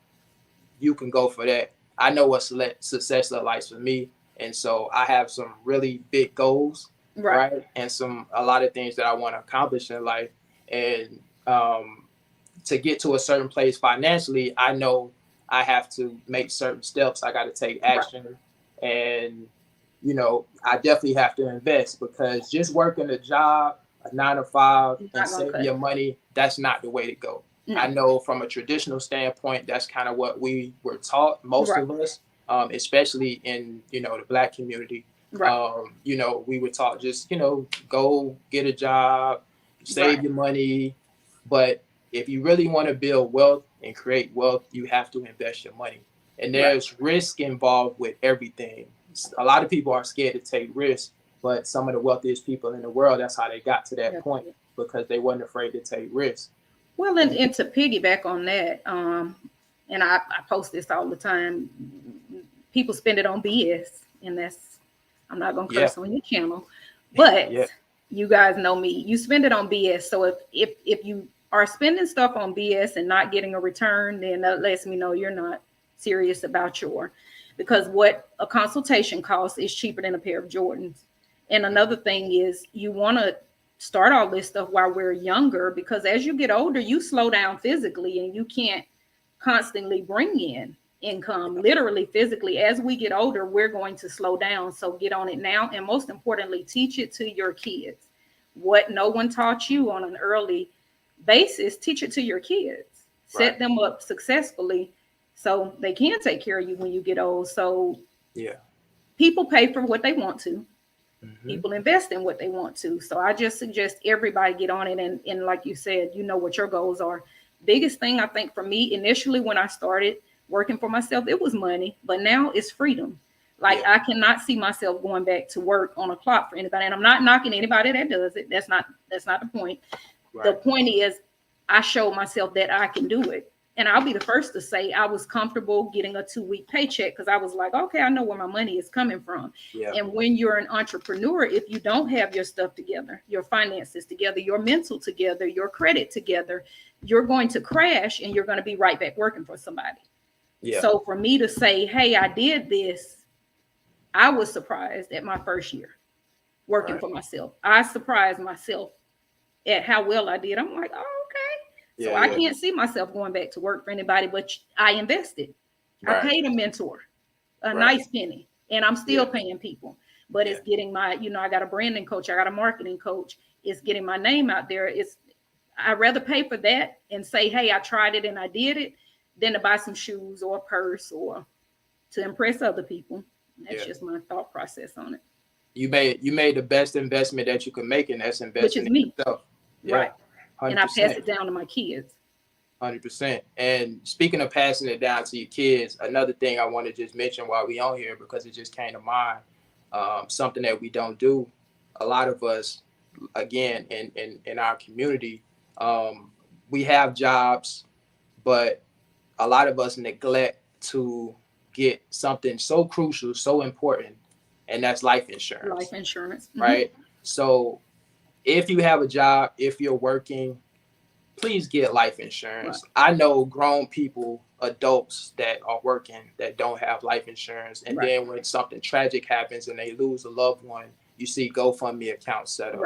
you can go for that. I know what success looks like for me, and so I have some really big goals, right? And a lot of things that I want to accomplish in life. And to get to a certain place financially, I know I have to make certain steps. I got to take action, and I definitely have to invest, because just working a job, a 9-to-5, and saving your money, that's not the way to go. I know from a traditional standpoint, that's kind of what we were taught, most of us, especially in, the Black community. We were taught just, go get a job, save your money. But if you really want to build wealth and create wealth, you have to invest your money. And there's risk involved with everything. A lot of people are scared to take risks. But some of the wealthiest people in the world, that's how they got to that point. because they weren't afraid to take risks. Well, and to piggyback on that, and I post this all the time, people spend it on BS, and that's, I'm not gonna curse on your channel, but you guys know me. You spend it on BS. So if you are spending stuff on BS and not getting a return, then that lets me know you're not serious about because what a consultation costs is cheaper than a pair of Jordans. And another thing is you want to start all this stuff while we're younger, because as you get older, you slow down physically and you can't constantly bring in income, literally, physically. As we get older, we're going to slow down. So get on it now. And most importantly, teach it to your kids. What no one taught you on an early basis, teach it to your kids. Set them up successfully so they can take care of you when you get old. So people pay for what they want to. People invest in what they want to. So I just suggest everybody get on it. And like you said, you know what your goals are. Biggest thing I think for me initially when I started working for myself, it was money, but now it's freedom. Like I cannot see myself going back to work on a clock for anybody. And I'm not knocking anybody that does it. That's not the point. The point is I showed myself that I can do it. And I'll be the first to say I was comfortable getting a 2-week paycheck because I was like, okay, I know where my money is coming from. And when you're an entrepreneur, if you don't have your stuff together, your finances together, your mental together, your credit together, you're going to crash and you're going to be right back working for somebody. So for me to say, hey, I did this, I was surprised at my first year working for myself. I surprised myself at how well I did. I'm like, oh, okay. So I can't see myself going back to work for anybody, but I invested. I paid a mentor a nice penny, and I'm still paying people. But it's getting my, I got a branding coach, I got a marketing coach. It's getting my name out there. I'd rather pay for that and say, hey, I tried it and I did it, than to buy some shoes or a purse or to impress other people. That's just my thought process on it. You made the best investment that you can make, and that's investing in yourself. Right. 100%. And I pass it down to my kids. 100%. And speaking of passing it down to your kids, another thing I want to just mention while we on here, because it just came to mind, something that we don't do. A lot of us, again, in our community, we have jobs, but a lot of us neglect to get something so crucial, so important, and that's life insurance. Life insurance. Right? So if you have a job, if you're working, please get life insurance. I know grown people, adults that are working that don't have life insurance. And then when something tragic happens and they lose a loved one, you see GoFundMe accounts set up.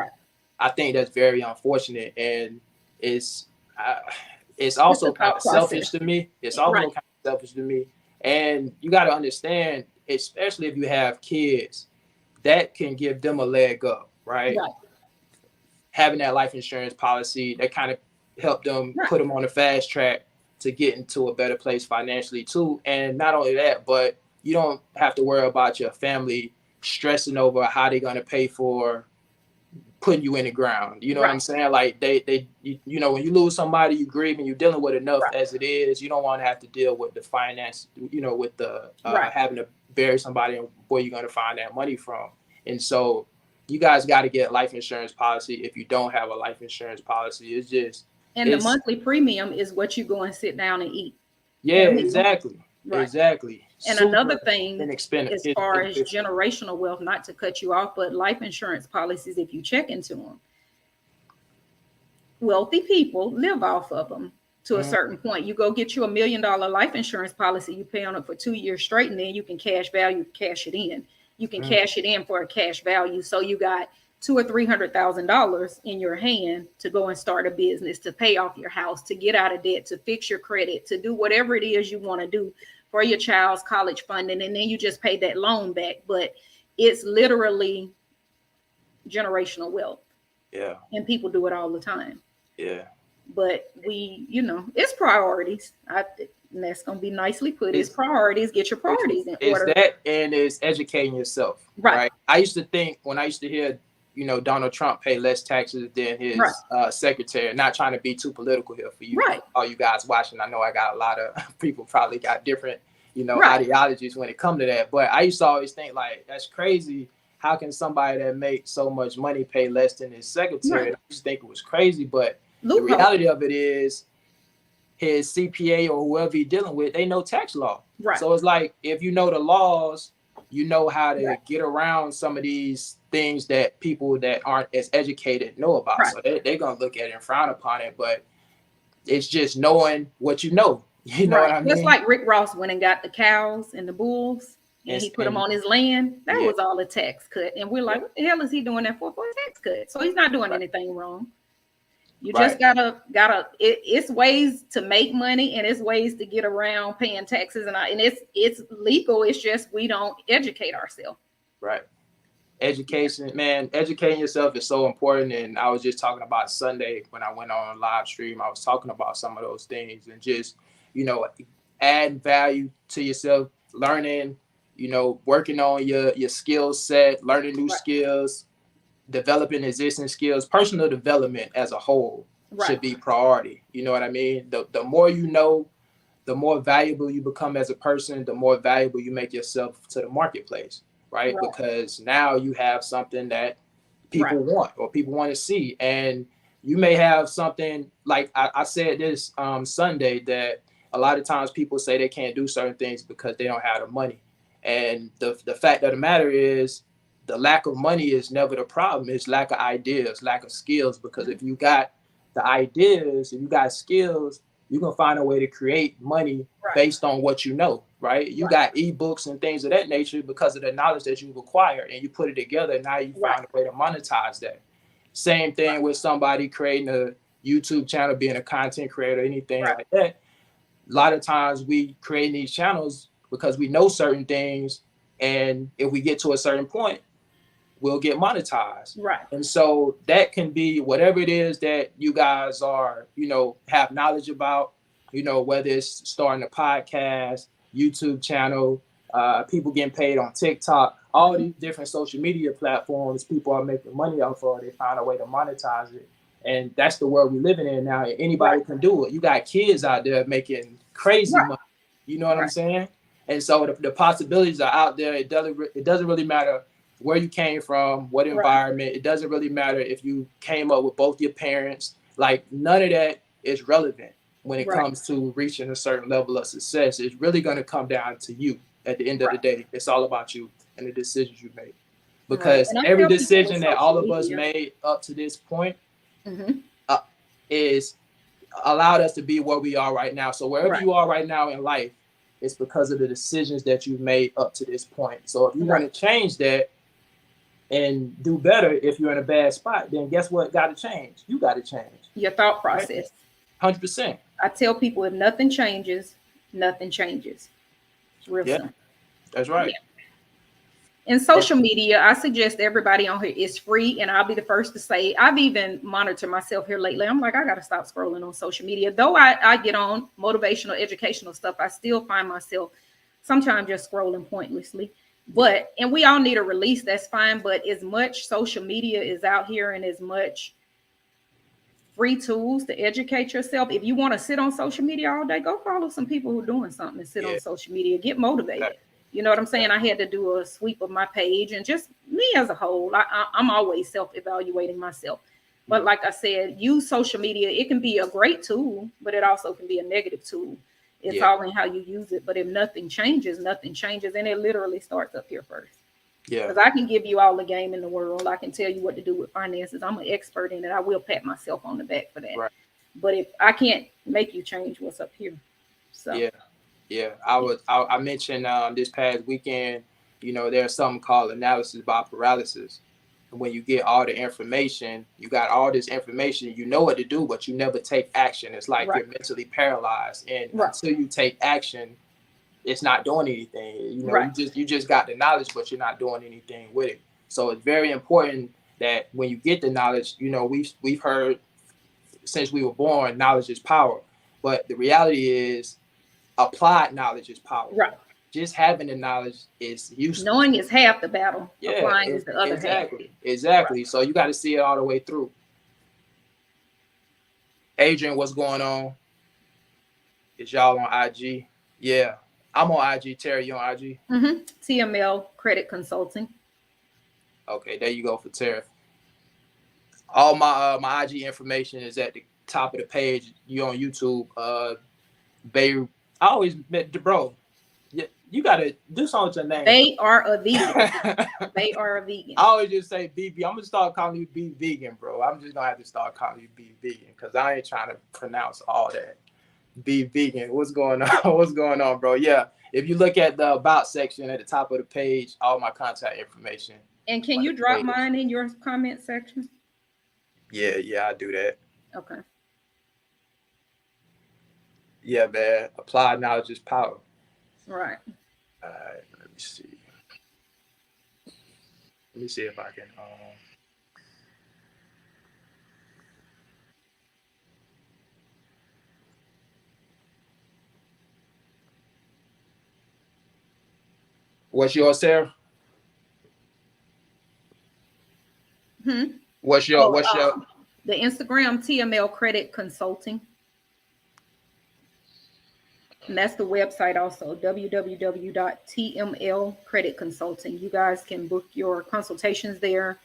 I think that's very unfortunate. And it's also kind of selfish to me. It's also kind of selfish to me. And you got to understand, especially if you have kids, that can give them a leg up, right? Having that life insurance policy, that kind of help them put them on the fast track to get into a better place financially too. And not only that, but you don't have to worry about your family stressing over how they're going to pay for putting you in the ground. You know what I'm saying? Like when you lose somebody, you grieve and you're dealing with enough as it is. You don't want to have to deal with the finance, with the having to bury somebody and where you're going to find that money from. And so you guys got to get a life insurance policy. If you don't have a life insurance policy, the monthly premium is what you go and sit down and eat. Yeah, exactly. Exactly. And another thing, as far as generational wealth, not to cut you off, but life insurance policies, if you check into them, wealthy people live off of them to a certain point. You go get you $1 million life insurance policy, you pay on it for 2 years straight, and then you can cash it in. You can cash it in for a cash value. So you got $200,000 or $300,000 in your hand to go and start a business, to pay off your house, to get out of debt, to fix your credit, to do whatever it is you want to do for your child's college funding. And then you just pay that loan back. But it's literally generational wealth. Yeah. And people do it all the time. Yeah. But it's priorities. And that's going to be nicely put. It's priorities. Get your priorities in order. It's that, and it's educating yourself. Right. I used to think, when I used to hear, Donald Trump pay less taxes than his secretary. Not trying to be too political here for you, all you guys watching. I know I got a lot of people probably got different, ideologies when it comes to that. But I used to always think, like, that's crazy how can somebody that makes so much money pay less than his secretary? Right. I just think it was crazy. But the Loophole. reality of it is his CPA or whoever he's dealing with, they know tax law. Right. So it's like, if you know the laws, you know how to Right. get around some of these things that people that aren't as educated know about. Right. So they're going to look at it and frown upon it. But it's just knowing what you know. You know Right. what I Just mean? like Rick Ross went and got the cows and the bulls and he put them on his land. That Yeah. was all a tax cut. And we're like, what the hell is he doing that for a tax cut? So he's not doing anything wrong. You just gotta it's ways to make money and it's ways to get around paying taxes, and it's legal. It's just we don't educate ourselves. Right. Education, man, educating yourself is so important. And I was just talking about Sunday when I went on a live stream. I was talking about some of those things and just, add value to yourself, learning, working on your skill set, learning new skills, developing existing skills. Personal development as a whole should be priority. You know what I mean? The more you know, the more valuable you become as a person, the more valuable you make yourself to the marketplace, right? Because now you have something that people want or people want to see. And you may have something like I said this Sunday, that a lot of times people say they can't do certain things because they don't have the money. And the fact of the matter is, the lack of money is never the problem. It's lack of ideas, lack of skills. Because if you got the ideas, if you got skills, you can find a way to create money based on what you know, right? You got ebooks and things of that nature because of the knowledge that you've acquired, and you put it together. And now you find a way to monetize that. Same thing with somebody creating a YouTube channel, being a content creator, anything like that. A lot of times we create these channels because we know certain things, and if we get to a certain point, we'll get monetized. Right. And so that can be whatever it is that you guys are, have knowledge about, whether it's starting a podcast, YouTube channel, people getting paid on TikTok, all these different social media platforms, people are making money off of. They find a way to monetize it. And that's the world we're living in now. Anybody can do it. You got kids out there making crazy money. You know what I'm saying? And so the possibilities are out there. It doesn't really matter where you came from, what environment. It doesn't really matter if you came up with both your parents. Like, none of that is relevant when it comes to reaching a certain level of success. It's really going to come down to you at the end of the day. It's all about you and the decisions you make. Because every decision that all of us made up to this point is allowed us to be where we are right now. So wherever you are right now in life, it's because of the decisions that you've made up to this point. So if you want to change that and do better, if you're in a bad spot, then guess what got to change? You got to change your thought process. 100%. I tell people, if nothing changes, nothing changes. It's real simple. That's right. Yeah. In social media, I suggest everybody on here is free. And I'll be the first to say, I've even monitored myself here lately. I'm like, I got to stop scrolling on social media. Though I get on motivational, educational stuff, I still find myself sometimes just scrolling pointlessly. But, and we all need a release, that's fine. But as much social media is out here and as much free tools to educate yourself, if you want to sit on social media all day, go follow some people who are doing something and sit on social media, get motivated. You know what I'm saying? I had to do a sweep of my page, and just me as a whole, I'm always self-evaluating myself. But like I said, use social media. It can be a great tool, but it also can be a negative tool. It's all in how you use it. But if nothing changes, and it literally starts up here first. Yeah. Because I can give you all the game in the world. I can tell you what to do with finances. I'm an expert in it. I will pat myself on the back for that. Right. But if I can't make you change what's up here. So yeah. I mentioned this past weekend, there's something called analysis by paralysis. And when you get all the information, you got all this information, you know what to do, but you never take action. It's like you're mentally paralyzed. And until you take action, it's not doing anything. You just got the knowledge, but you're not doing anything with it. So it's very important that when you get the knowledge, we've heard since we were born, knowledge is power. But the reality is, applied knowledge is power. Right. Just having the knowledge is useless. Knowing is half the battle. Applying is the other half. Exactly. Right. So you got to see it all the way through. Adrian, what's going on? Is y'all on IG? Yeah. I'm on IG. Terry, you on IG? TML Credit Consulting. Okay, there you go for Tara. All my IG information is at the top of the page. You on YouTube. I always met bro. Yeah, you gotta do something with your name. They are a vegan. They are a vegan. I always just say BB. I'm gonna start calling you B vegan, bro. I'm just gonna have to start calling you B vegan because I ain't trying to pronounce all that. B vegan. What's going on? What's going on, bro? Yeah. If you look at the about section at the top of the page, all my contact information. And can you drop mine in your comment section? Yeah, I do that. Okay. Yeah, man. Applied knowledge is power. Right. All right. Let me see. Let me see if I can. What's yours, Sarah? What's your the Instagram TML Credit Consulting. And that's the website also, www.tmlcreditconsulting. You guys can book your consultations there.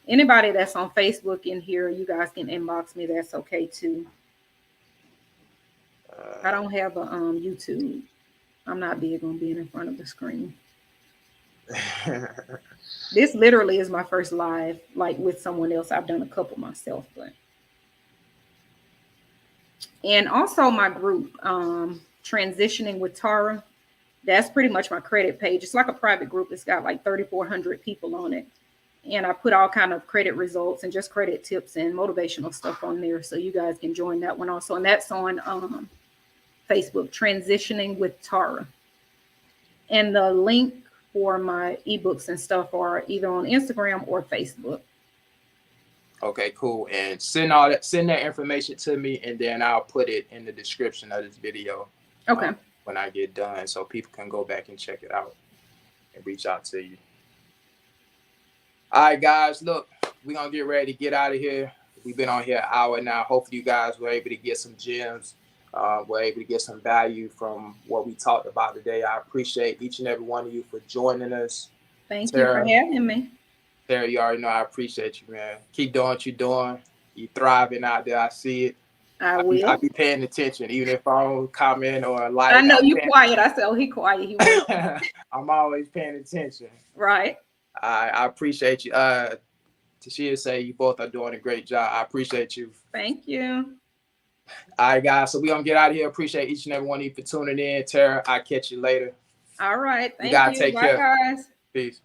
Anybody that's on Facebook in here, you guys can inbox me. That's okay too. I don't have a YouTube. I'm not big on being in front of the screen. This literally is my first live, like with someone else. I've done a couple myself, but. And also my group, Transitioning with Tara. That's pretty much my credit page. It's like a private group. It's got like 3,400 people on it. And I put all kind of credit results and just credit tips and motivational stuff on there. So you guys can join that one also. And that's on Facebook, Transitioning with Tara. And the link for my ebooks and stuff are either on Instagram or Facebook. Okay, cool. And send that information to me, and then I'll put it in the description of this video. Okay. When I get done, so people can go back and check it out and reach out to you. All right, guys, look, we're gonna get ready to get out of here. We've been on here an hour now. Hopefully you guys were able to get some gems. We're able to get some value from what we talked about today. I appreciate each and every one of you for joining us. Thank you for having me. Sarah, you already know I appreciate you, man. Keep doing what you're doing. You thriving out there. I see it. I will. I'll be paying attention, even if I don't comment or like. I know you quiet. I said, oh, he quiet. He I'm always paying attention. Right. I appreciate you. Tashia say you both are doing a great job. I appreciate you. Thank you. All right, guys. So we're going to get out of here. Appreciate each and every one of you for tuning in. Tara, I'll catch you later. All right. Thank you. Take care. Bye, guys. Peace.